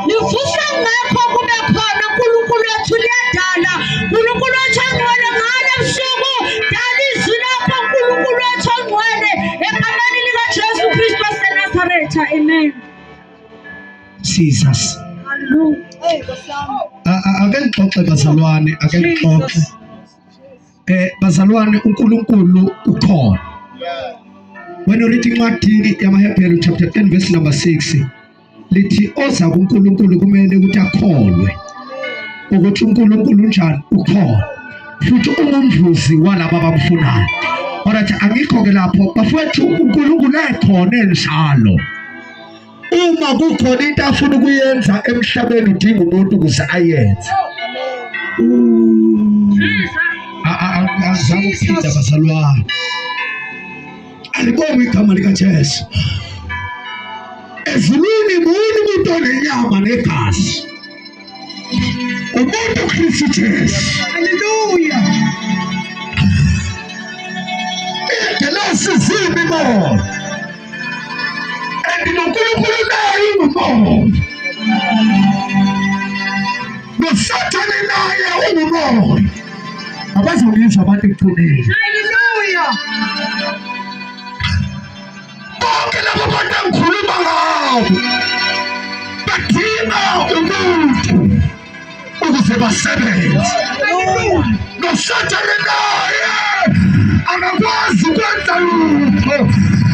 livusa ngakho kube khona uNkulunkulu wethu liyadala uNkulunkulu wethu ongcwele ngale busuku dala izwi lakho uNkulunkulu wethu ongcwele egameni likaJesu Kristu waseNazaretha amen Jesus. Ake ngixoxe bazalwane, ake ngixoxe. Bazalwane uNkulunkulu ukhona. When you read incwadi yamaHebheru chapter 10 verse number 6 lithi oza kuNkulunkulu kumele ukuthi akholwe ukuthi uNkulunkulu njani ukhona futhi ungumvuzi walabo abamfunayo. Alright, angikho ke lapho bafethu uNkulunkulu ekhona enjalo. Uma kukhona into afuna ukuyenza emhlabeni udinga umuntu ukuze ayenze. Azama ukuphinda bazalwane. Alibonge igama likaJesu. Ezulwini umuntu onenyama negazi. Umuntu uKristu Jesu. Haleluya. Edelasi zimi mo. UNkulunkulu naye ungumoya. Nosathane naye ungumoya. Abazongizwa abantu ekuthuneni. haleluya Bonke labo bantu engikhuluma ngabo badinga umuntu ukuze basebenze. Nosathane naye akakwazi ukwenza lutho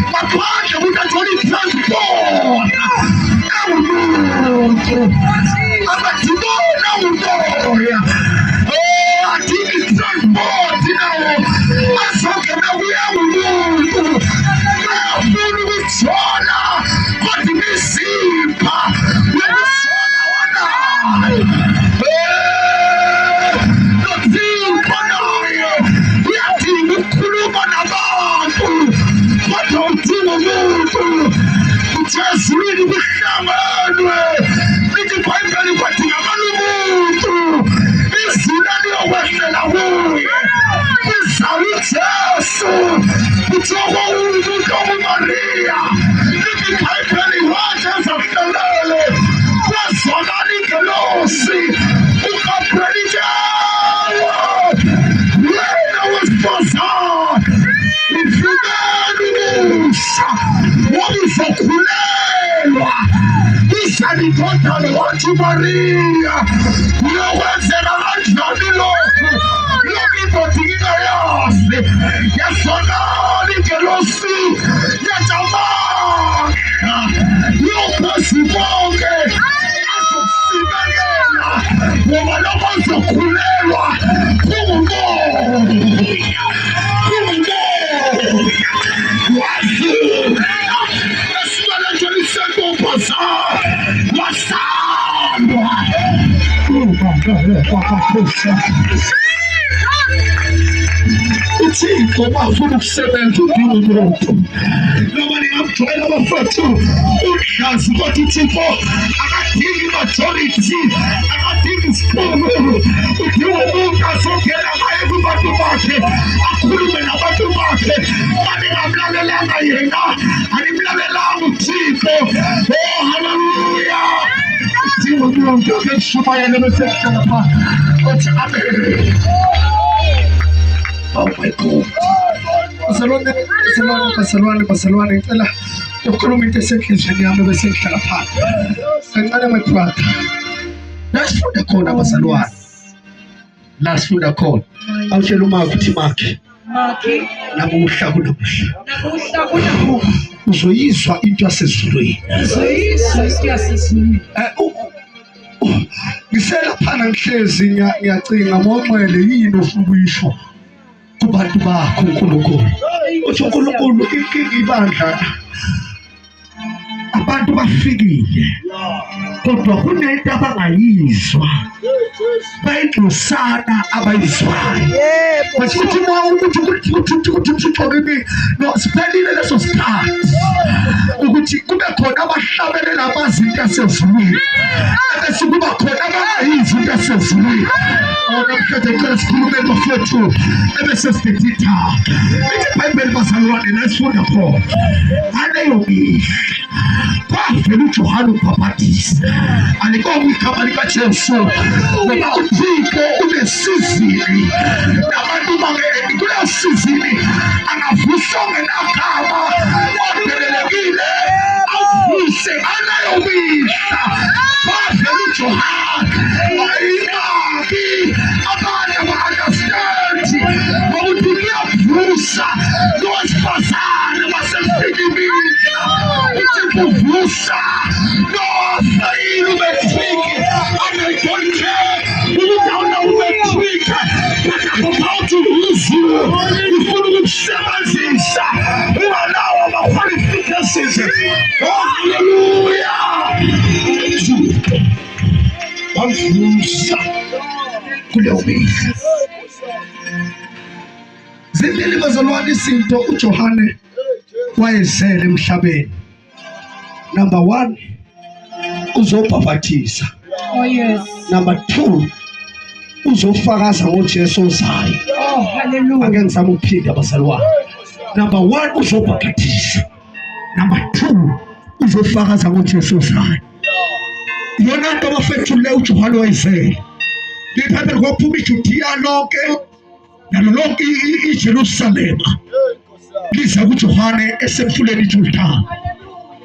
ngaphandle ukuthi athole i-transport ewumuntu abadibona umoya adinga i-transport nawo azongena kuya umuntu afuna ukuthola kodwa imizimba yokusola wanayo nothimba naye uyadinga ukukhuluma nabantu kodwa udinga umuntu uthi ezulwini kuhlanganwe lithi iBhayibheli kwadingakala umuntu izulu liyokwehlela kuye izala uJesu kuthiwa umuntu onguMariya lithi iBhayibheli wathi ezakuhlelele kwazwakala ingelosi uGabriyeli wena wesifazane ufumene umusa wokuzokhulelwa izalindodana wathi Mariya uyokwenzela kanjani lokhu indoda ingayazi yazwakala ingelosi yajamanga yophezu bonke azokusimekela ngoba lokho ozokhulelwa kungumoya uThixo bafuna ukusebenza udinga umuntu noma ningamjwayela abafethu udlazi kodwa uThixo akadingi majority akadingi isikhulu udinga umuntu azongena ngaye kubantu bakhe akhulume nabantu bakhe aningamlalelanga yena animlalelanga uThixo haleluya udinga umuntu akeshumayele besehlala phansi uthi amen. Oh my God. Bazalwane ngicela ukukhuluma into esenhlizweni yami bese ngihlala phansi. Ngicela my brother. Lasifunda khona bazalwane. Lasifunda khona. Awutshela uma ukuthi makhe. Namuhla kunamuhla. Uzoyizwa into yasezulwini. Ngiselaphana ngihlezi ngiyacinga monxele yini ofuna ukuyisho kubantu bakho uNkulunkulu. Uthi uNkulunkulu ibandla abantu bafikile kodwa kunento abangayizwa bayidlusana abayizwayo. Yebo. Masho ukuthi uma ukuthi kimi no siphelile leso sikhathi ukuthi kube khona abahlabelela amazinto asezulwini bese kuba khona abayizinto asezulwini. Namhlanje ngicela sikhulume bafethu ebese sididitha lithi iBhayibheli bazalwane lesifunda khona ngaleyo mihla kwavela uJohane uMbhaphathizi. Alikomo igama likaJesu ngoba uThixo unesizini nabantu bangene kuleyo sizini angavusa ngenagama odelelekile avuse ngaleyo mihla kwavela uJohane ayingabi abantu aba-understand ngokuthi kuyavusa nowesifazane basefika imihla uThixo uvusa nofayini umetriki and I don't care ukuthi awuna umetriki but I'm about to use you ufuna ukukusebenzisa ungalawo ama-qualifications. Oh hallelujah. Wavusa kuleyo mihla. Zimbili bazalwane izinto uJohane wayezele emhlabeni. Number 1 uzobhaphathiza. Oh yes. Number 2 uzofakaza ngoJesu ozayo. Oh hallelujah. Ake ngizama ukuphinda bazalwane. Number 1 uzobhaphathiza. Number 2 uzofakaza ngoJesu ozayo. Yona nto abafethu le uJohane wayezele. IBhayibheli kwaphuma iJudiya lonke nalo lonke iJerusalema liza kuJohane esemfuleni iJordani.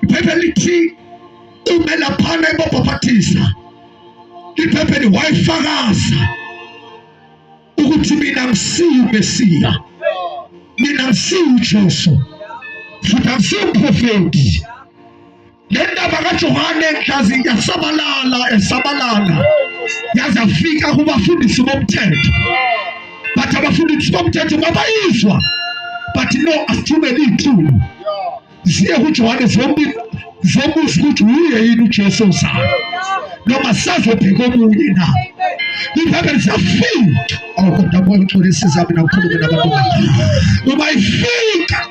iBhayibheli lithi ume laphana ebabhaphathiza. iBhayibheli wayifakaza ukuthi mina ngisiyo uMesiya, mina ngisiyo uJesu, futhi ngisiyo umprofeti. Le ndaba kaJohane mhlazi yasabalala yazafika kubafundisi bomthetho, but abafundisi bomthetho babayizwa, but no asithumele iy'thulu ziye kuJohane zobuza ukuthi uye yini uJesu ozayo noma sazobheka omunye na. iBhayibheli zafika kodwa ngixolisa mina ngikhulume nabantu uma ifika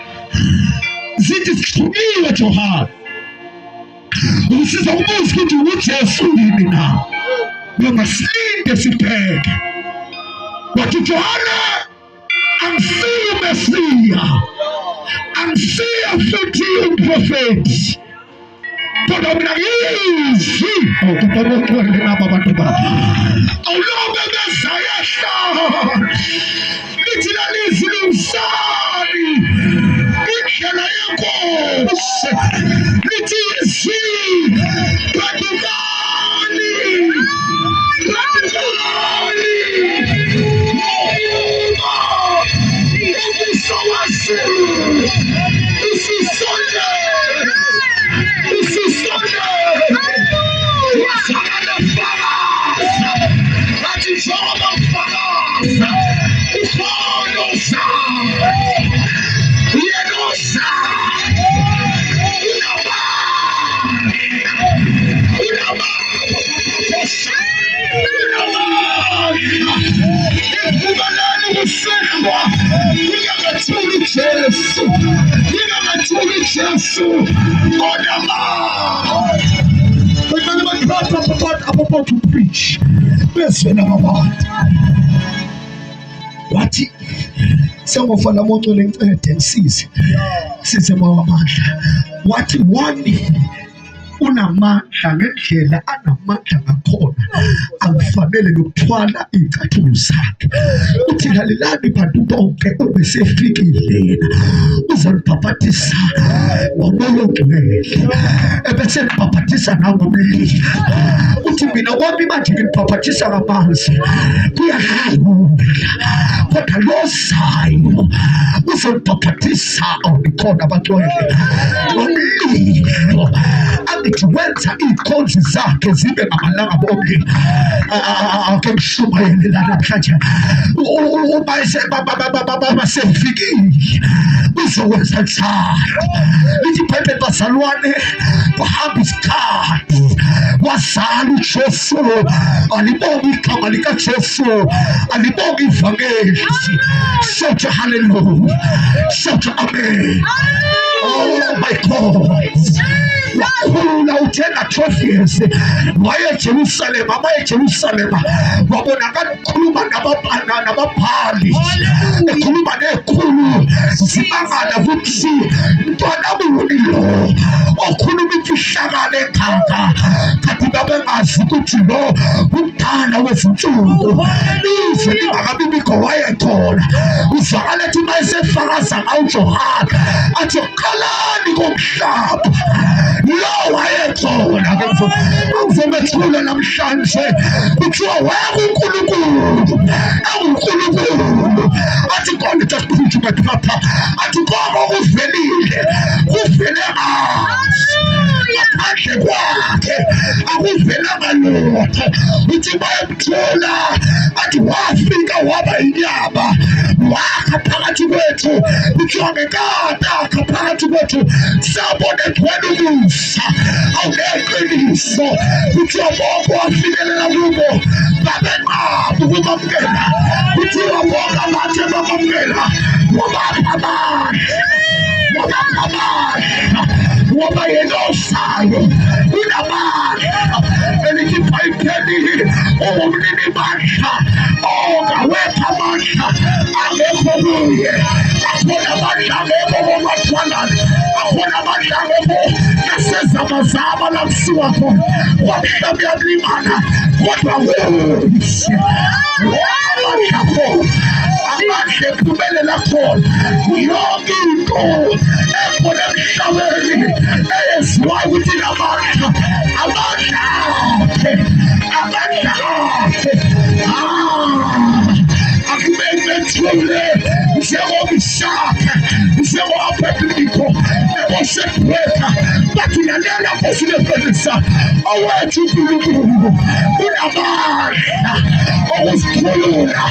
zithi sixhumiwe Johane usiza ukubuza ukuthi uJesu yini na noma silinde sibheke. But Johane angisiyo uMesiya, angisiyo futhi umprofeti, kodwa mina ngiyizwi kodwa laba bantu ba awulobe bezayahla lithi lalizwi limsani indlela yenkosi lithi izwi badukani Jesus, about to preach. Listen, what? Some of our motor tendencies. Size amandla. Wathi one unamandla ngendlela anamandla ngakhona akufanele nokuthwala izicathulo zakhe. Uthi lalelani bantu bonke obesefikile yena uzolibhaphathisa ngomoya ongcwele ebese libhaphathisa nangomlilo. Uthi mina kwami manje ngilibhaphathisa ngamanzi kuyahlula kodwa lozayo uzolibhaphathisa awukhona abangcwele ngomlilo. Angithi wenza izikhonzi zakhe zibe ngamalanga bomlilo. Ake ngishumayele la namhlanje uma sefikile uzokwenza njalo. Lithi iBhayibheli bazalwane kuhamba isikhathi wazala uJesu. Alibonge igama likaJesu, alibonge ivangeli. Shout hallelujah, shout amen. Oh my God, wakhula uthenga trophies. Waye Jerusalem, amaye Jerusalem, wabonakala ukhuluma nababhali, ekhuluma nekhulu zimangala futhi mntwana lo okhuluma imfihlakalo ekhaya, kanti babengazi ukuthi lo umdala wezinsuku. Izwe lingakabibikho wayekhona, uzwakala ethi uma esefakaza ngaUJohane athi qalani komhlaba lo wayekhona. Ngizomethula namhlanje kuthiwa wayenkulunkulu, engunkulunkulu. Athi God just preach my papa, athi ngoba kuvelile, kuvele ngaphandle kwakhe akuvelanga lutho. Uthi bayemthola athi wafika waba inyama, wakha phakathi kwethu. Kuthiwa ngekade akha phakathi kwethu sabona kwena umusa awuneqiniso. Kuthiwa bonke wafikelela kubo babenqaba ukumamkela. Kuthiwa bonke abathe bamamkela wabapha amandla, wabapha amandla, ngoba yena osayo unamandla. Elithi iBhayibheli ungumnini mandla, ongawepha amandla angekho kuye. Akhona amandla angekho komathwalana, akhona amandla angekho nasezamazama la kusuka khona kwamhlaba uyakulimana, kodwa kuhle amandla khona, amandla ephumelela khona yonke into ekhona emhlabeni eyenziwayo ukuthi namandla, amandla akhe, amandla akhe. Akumele bethule njengoMshaka, njengoAbednego, njengoShadraka, bathi lalela Nkosi lebhekisa owethu uNkulunkulu unamandla okusikhulula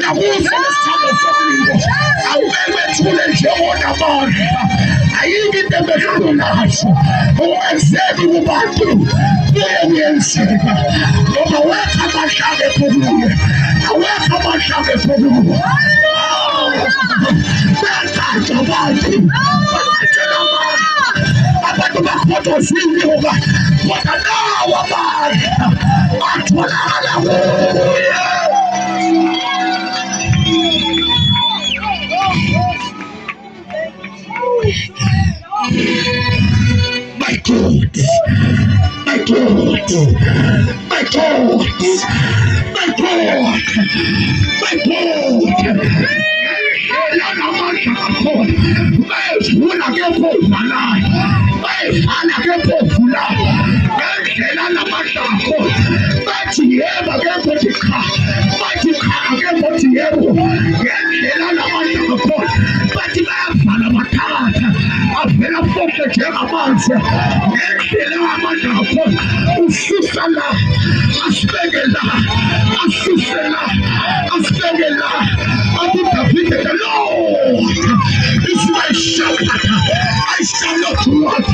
nakuzo lesithando somlilo. Akumele bethule njengonamandla, ayikho into ebehlulayo ungenzeki kubantu kuye kuyenzeka, ngoba wekha amandla angekho kuye, awekho amandla angekho kuye. Bengathi abantu bathathelwa amandla, abantu bakhothozile ngoba kodwa nawo amandla atholakala kuye. My God, my God, my God, my God, my God. Lana amandla kakhona, bayevula kepho uvalayo, bayevala kepho ovulayo, ngendlela namandla kakhona. Bathi yebo kepho thi cha, bathi cha kepho thi yebo, ngendlela namandla kakhona. Bathi bayavala mathatha avela futhi njengamanzi, ngendlela amandla kakhona. Ususa la, asibeke la, asuse la, asibeke la. The Lord is my shepherd, I shall not want.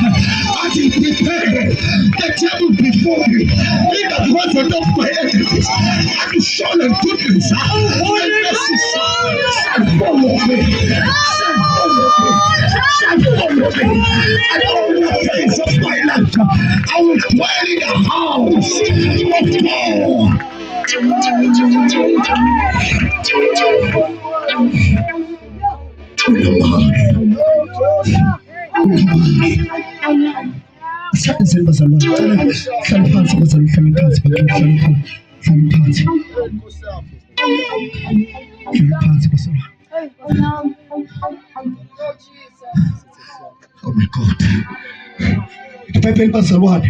As he prepared the table before me in the presence of my enemies, and his surely goodness and mercy shall follow me, shall follow me, shall follow me, and all the days of my life I will dwell in the house of God. Asante bazalwane, hlala phansi bazalwane, hlala phansi bazalwane, hlala phansi, hlala phansi bazalwane. Oh my God, iBhayibheli bazalwane,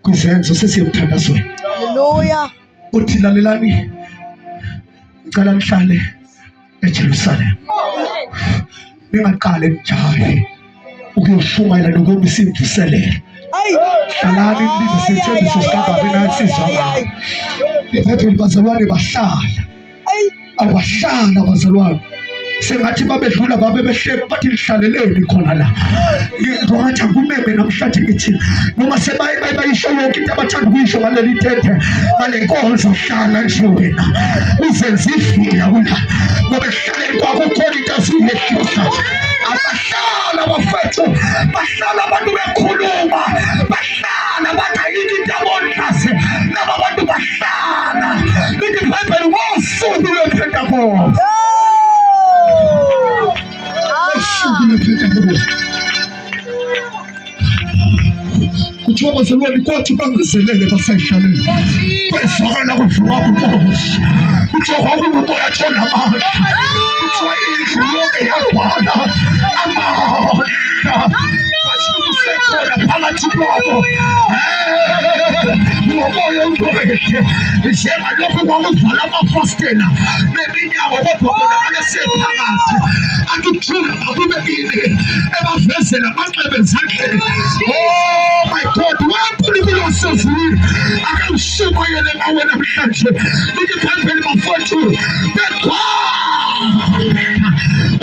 kwizenzo sesiyemthandazweni. Hallelujah. Uthi lalelani, ngicela nihlale eJerusalem, ningaqale nijahe ukuyoshumayela nokomisa imvuselelo. Hlalani nilize sithembiso sikaBaba enasizwakala. iBhayibheli bazalwane bahlala, abahlala bazalwane. sengathi babedlula babe behleka bathi lihlaleleni khona la ngathi akumeme namhlanje ngithi noma sebayisho yonke into abathanda ukuyisho ngaleli thethe ngale nkonzo hlala nje wena uzenze ifika kula ngoba ehlaleni kwakho khona into aziyehlisa abahlala bafethu bahlala abantu bekhuluma bahlala bathayini into abonhlase laba bantu bahlala lithi ibhayibheli ngosuku lwePentecost kuthiwa bazalwane kwathi bangezelele basayihlaleni kwezwakala kuvuka kunkosi kuthiwa kwakunomoya athona amandla kuthiwa indlu yonke yagcwala amandla basikusekhona phakathi kwabo ngomoya ongcwele njengalokhu kwakuvala amafastela neminyango kodwa bonakala sephakathi akuthula makubekile ebavezela amanxeba ezandleni oh my God wankulunkulu wasezulwini akamshumayele ngawe namhlanje lithi ibhayibheli bafowethu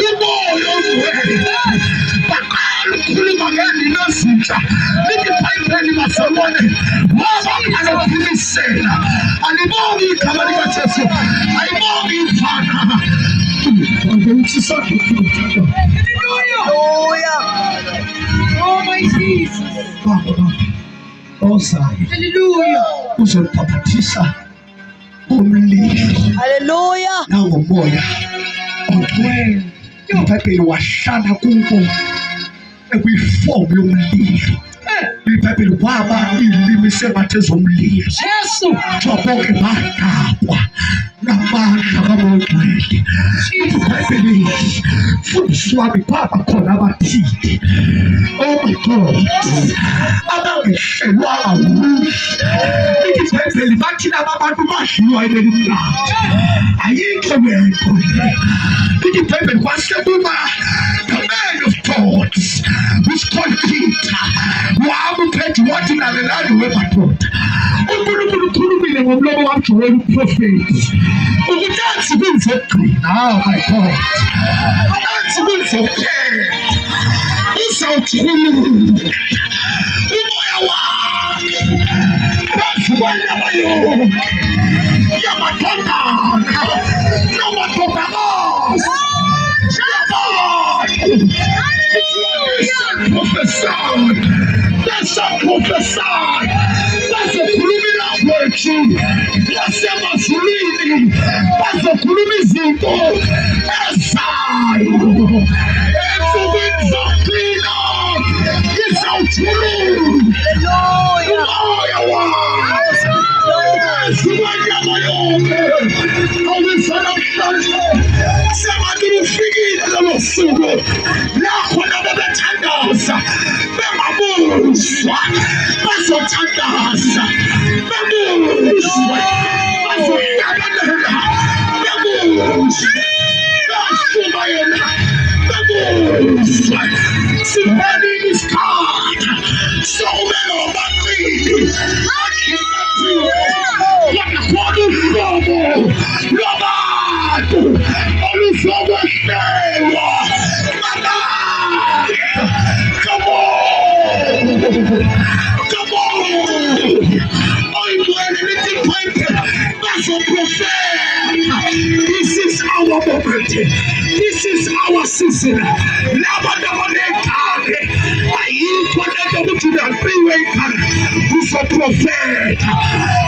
umoya ongcwele baqala ukukhuluma ngendimi ezintsha lithi ibhayibheli bazalwane ngoba anophimisela alibongi igama likaJesu ayibongi imfana Hallelujah. Oh my Jesus. ozayo Hallelujah. uzolibhabhathisa ngomlilo Hallelujah. nangomoya ongcwele ibhayibheli wahlala kubo ekwifomu yomlilo ibhayibheli kwaba ilimi sengathi ezomlilo Jesu. bonke badakwa namandla kamongcwele ibhayibheli mfundisi wami kwaba khona abathile oh my God abangehlelwanga ibhayibheli bathi laba bantu badliwa yileli mnandi ayikho lento ibhayibheli kwasekuba the man of God who's called Peter wamuphethe wathi lalelani wemadoda uNkulunkulu ukhulumile ngomlomo kaJoel uprofeti ukuthi athi kunzogcina oh my God athi kunzophela uzawuthulula umoya wakhe phezu kwalaba yonke yamadodana namadodakazi Prophesy. Bazokhuluma kwethu yasemazulwini bazokhuluma izinto ezayo ensukwini zokuqina izawuthulula umoya wayo ezikwanyama yonke awisa namhlanje sengathi lufikile lolo suku lakho labo bethandaza bengabuzwa bazothandaza bebuzwe bazohlabelela bebuzwe bashumayela bebuzwe sibanini isikhathi sokubeka abaqili akhethatiwe yakhona uhlobo lwabantu oluzokwehlelwa Come on! I'm anything pointed. That's a prophet. This is our moment. This is our season. Who's a prophet?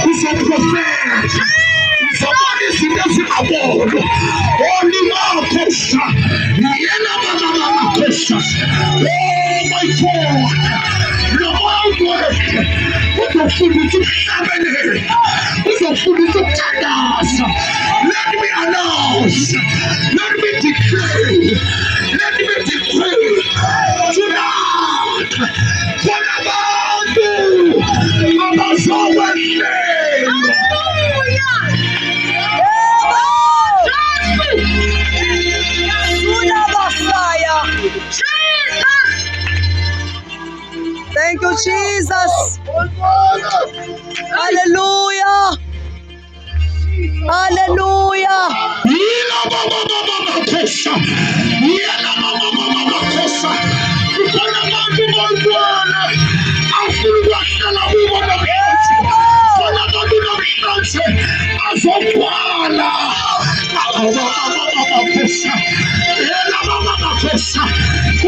Who's a prophet? Somebody is in the award. Only one question. Oh my God. No work. What the food is happening? What the food is tenders? Let me announce. Let me decree. Let me decree. Tonight. What about you? About someone's name. Thank you, Jesus. Hallelujah. Hallelujah.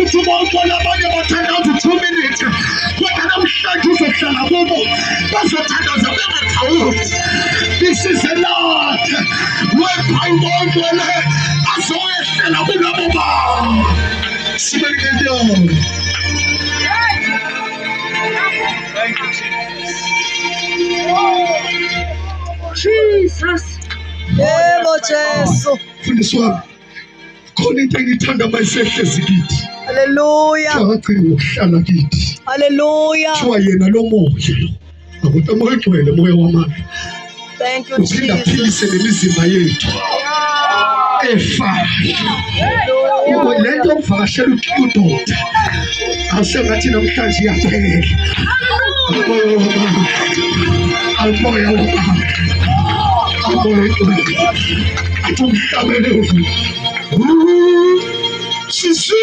ukuthi bonke abanye bathandaza 2 minutes kodwa namhlanje uzohlala kubo bazothandaza bengakhawuli. This is a Lord wepha le azoyehlela kulabo babo. Sibeke Lord. Jesus. Yebo Jesu. Mfundisi wami, khona into engiyithanda mayisehlezi kithi. Haleluya. Ngicela ukuhlala kithi. Haleluya. Kuthiwa yena lo moya lo. Akuthi moya ogcwele, moya wamandla. Thank you Uphinda Jesus. aphilise nemizimba yethu. Efa. Le nto yokuvakashela udoda asengathi namhlanje iyaphela. Umoya wamandla. Umoya wamandla. Athi umhlabele uvu. Sisu.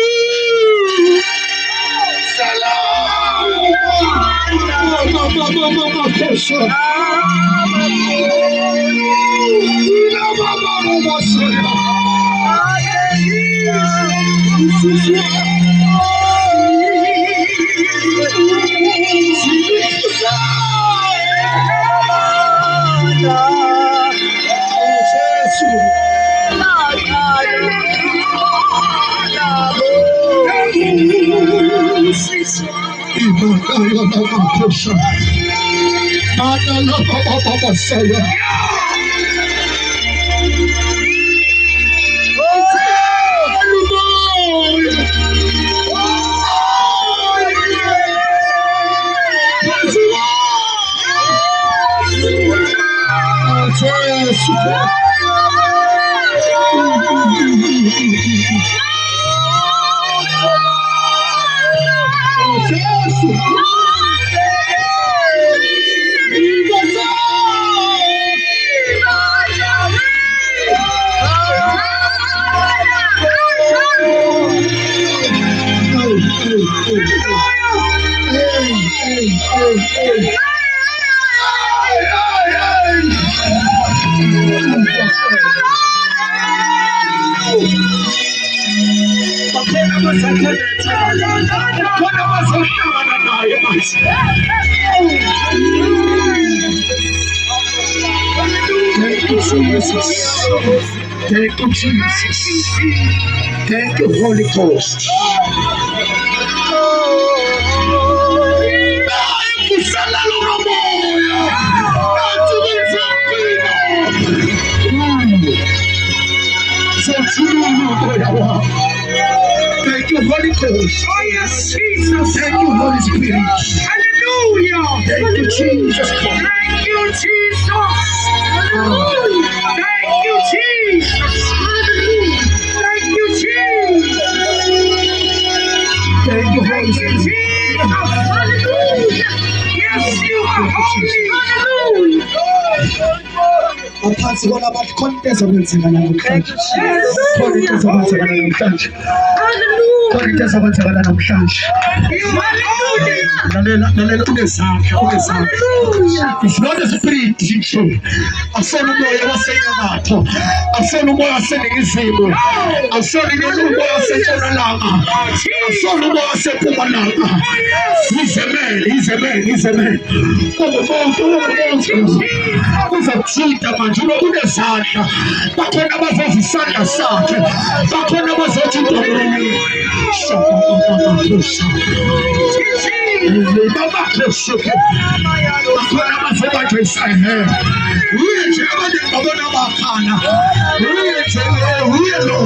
Salam. Mama Kesha. Thank you, Jesus. Thank you, Holy Ghost. Thank you, Holy Ghost. Oh yes, Jesus. Thank you, Holy Spirit. Hallelujah. Thank you, Jesus. Thank you, Jesus. Hallelujah. Thank you, Jesus. Hallelujah. Thank you, Jesus. Thank you, Holy Thank you, Spirit. Jesus. Hallelujah. Yes, you are holy. Hallelujah. Aphansi kwalabantu khona into ezokwenzeka namhlanje. Khona into ezokwenzeka namhlanje. Khona into ezokwenzeka namhlanje. Lalela unesandla, unesandla. It's not a spirit nje. Asona umoya wasenyakatho. Asona umoya waseningizimu. Asona umoya wasentshonalanga. Asona umoya wasempumalanga. He's a man. Uzakuthinta manje unesandla. Bakhona abazazi isandla sakhe. Bakhona abazathi intobeni. Bakhona abazobanjwa isayhe. Uye nje abanye babona bakhana. Uye lo.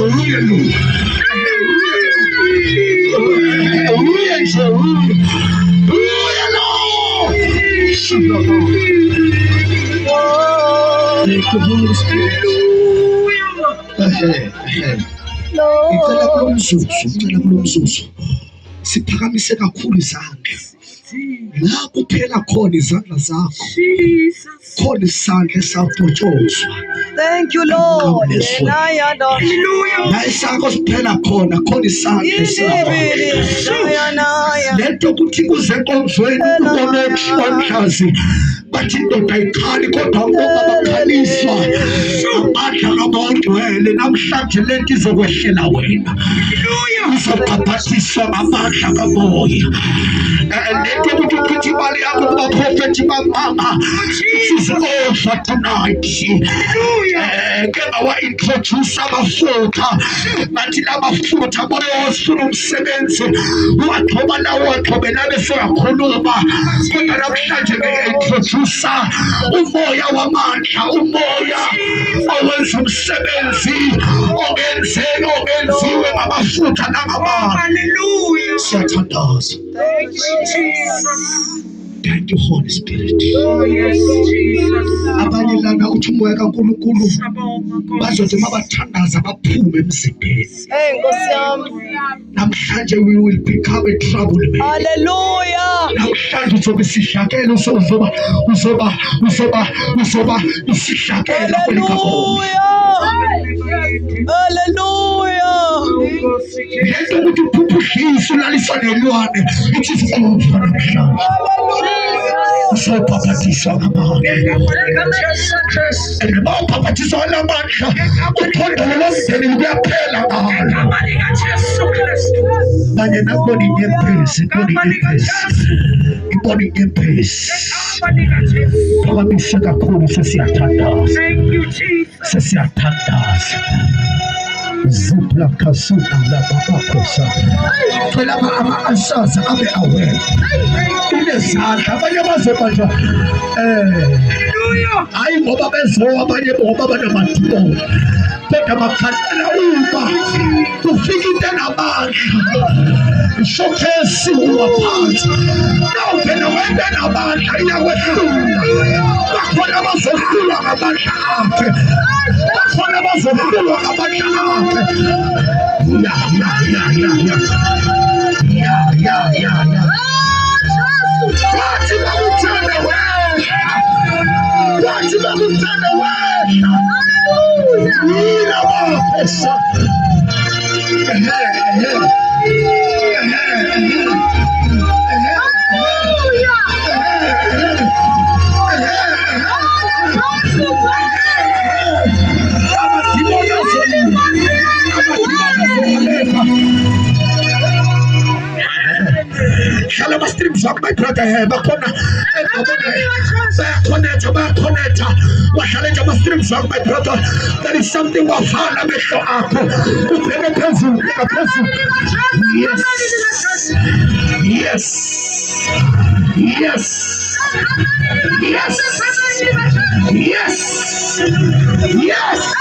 Thank you, Holy Spirit. Ngicela kulo mzuzu siphakamise kakhulu izandla. La kuphela khona izandla zakho. Khona isandla esabhotshozwa. Thank you Lord. La isakho siphela khona isandla esabhotshozwa. Lento kuthi kuze enkonzweni umhlazi bathi indoda ayikhali kodwa ngoba bakhaliswa amandla kaBongcwele namhlanje lento izokwehlela wena. uzopapathiswa ngamandla kamoya. Lento ukuthi imali yakho kubaprofethi bamama is over tonight. Ke bawa-introduce amafutha bathi la mafutha bayosula umsebenzi uwagcoba lawo wagcobe nabe seyakhuluma kodwa namhlanje nge-introduce umoya wamandla, umoya owenza umsebenzi ongenziwe ngamafutha nangamanzi. Siyathandaza. Thank you, Holy Spirit. Abanye lana uthi umoya kaNkulunkulu bazothi mabathandaza baphume emzimbeni. Nkosi yami. Namhlanje we will become a trouble man. Hallelujah. Namhlanje uzobe isihlakela uzoba isihlakela Hallelujah. Hallelujah. lento ukuthi uphuphuhlise ulalisa nelwane. It is over namhlanje. Usopapathiswa ngamandla. And mawupapathiswa ngamandla uthondolo lomndeni luyaphela ngalo. Manje nakubona inyembezi, ibona inyembezi. Phakamise kakhulu sesiyathandaza. Sesiyathandaza. Zupla kasuna la babakosa. Phela ama-answers abe aware. Inezandla abanye bazobanjwa hayi ngoba bezowa abanye ngoba banamathuba kodwa bakhalela uma kufika into enamandla ishokesi uwaphansi nawuvela wento enamandla iyakwehlula. Bakhona abazohlulwa ngamandla akhe, bakhona abazohlulwa ngamandla akhe. Wathi bakuthanda wena, wathi bakuthanda wena, yila bafesa. Shalom streams of my brother bakona bayakhonetha wahlale ama streams of my brother. There is something wafana amehlo akho ubheke phezulu. Yes, yes, yes, yes, yes, yes.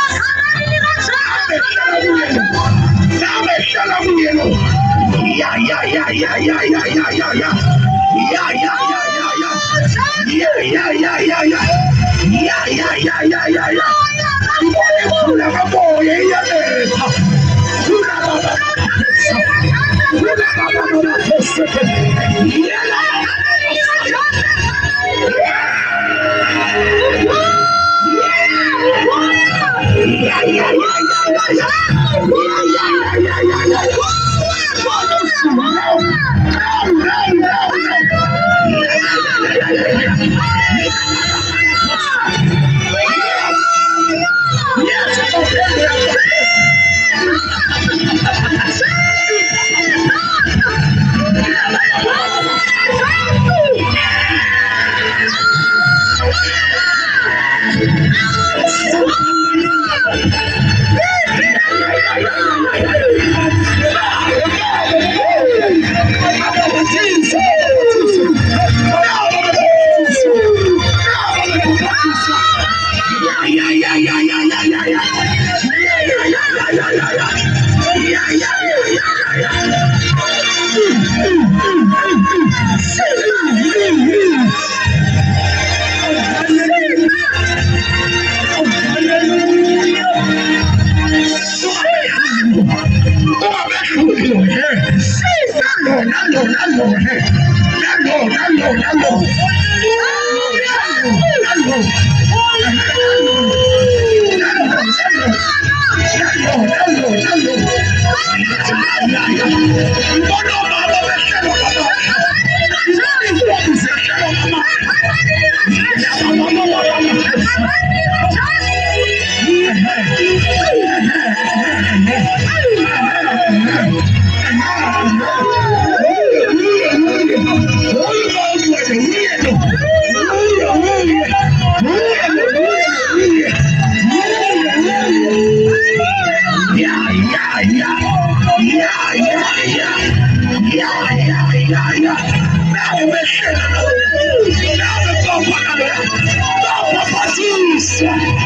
Yeah.